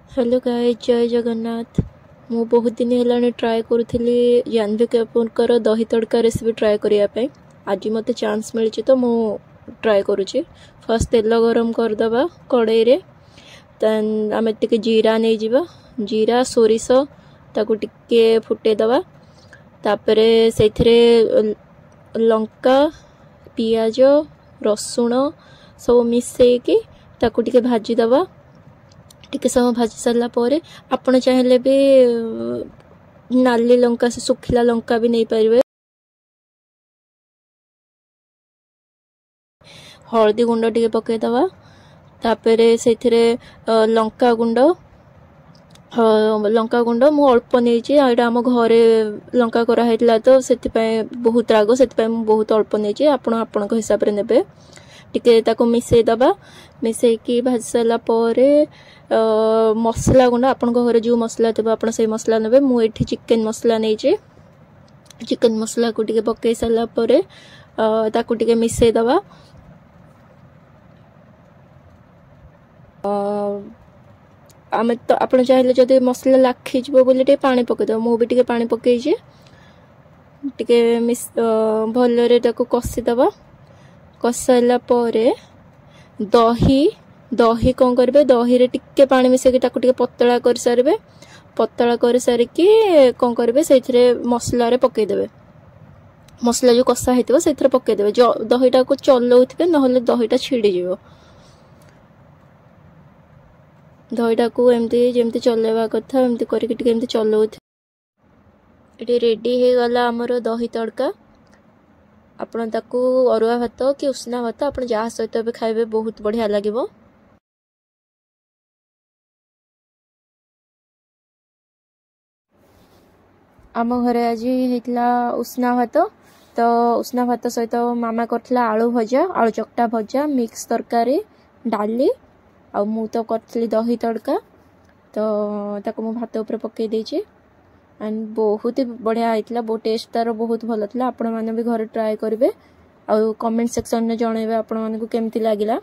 Hello guys, जय जगन्नाथ। मु बहुत दिन है ट्राए करूली जानवी कपूर दही तड़का रेसिपी ट्राए करने। आज मत चांस मिली तो मु ट्राए करुच्ची। फर्स्ट तेल गरम करदे कड़ई रे। देन आम टे जीरा नहीं जीवा, जीरा सोरिष ताकू टिके फुटेदवा। तापर से लंका पियाज रसुण सब मिसेकी ताकू टिके भाजीदवा। टिके समय भाजी सारा पर आपण चाहिए भी नाली लंका से सुखिला लंका भी नहीं पारे। हल्दी गुंड टिके पकईदवा। तापर से लंका गुंड मु अल्प नहीं आम घरे लंका कराई तो से बहुत राग से बहुत अल्प नहीं आपण हिसाब से ने टिके ताको मिसेदबा। मिसेकी भाजी सारा पर मसला गुंड आपण घरे जो मसला थे आप मसला ने। मुझे चिकेन मसला नहीं, चिकेन मसला को टिके पकई सारा पर ताको टिके मिसेदबा। आम तो आप चाहिए जब मसला लाखी बोली टे पानी पकईद मुझे पानी पकईजे टिके भलरे कषिदबा। कषाला पर दही दही कौन करेंगे, दही रे टिके पानी मिसेकी टिके पतला कर सारे। पतला कर सारिकी कौन करेंगे से मसला पकईदे। मसला जो कषा होता से पकईदे। दहीटा को चलाउे ना दहीटा छिड़ी जीव। दहीटा को एमती जमती चलवा कथा एमती करके चलाउ। ये रेडी हो गला आमर दही तड़का। आपण ताकू अरुआ भात कि उषना भात आप जहाँ सहित भी खाइबे बहुत बढ़िया लगे। आम घरे आज होता उषना भात। तो उषना भात सहित मामा करथिला आलू भजा, आलू चकटा भजा, मिक्स तरकारी, डाली आ मु तो करथिली दही तड़का। तो ताको मु भात ऊपर पकई देछि एंड बहुत ही बढ़िया होता। बहुत टेस्ट तार बहुत भल था। आपण मैंने भी घर ट्राए करेंगे। आ कमेंट सेक्शन में जनइबे आपण मानकु केमती लागिला।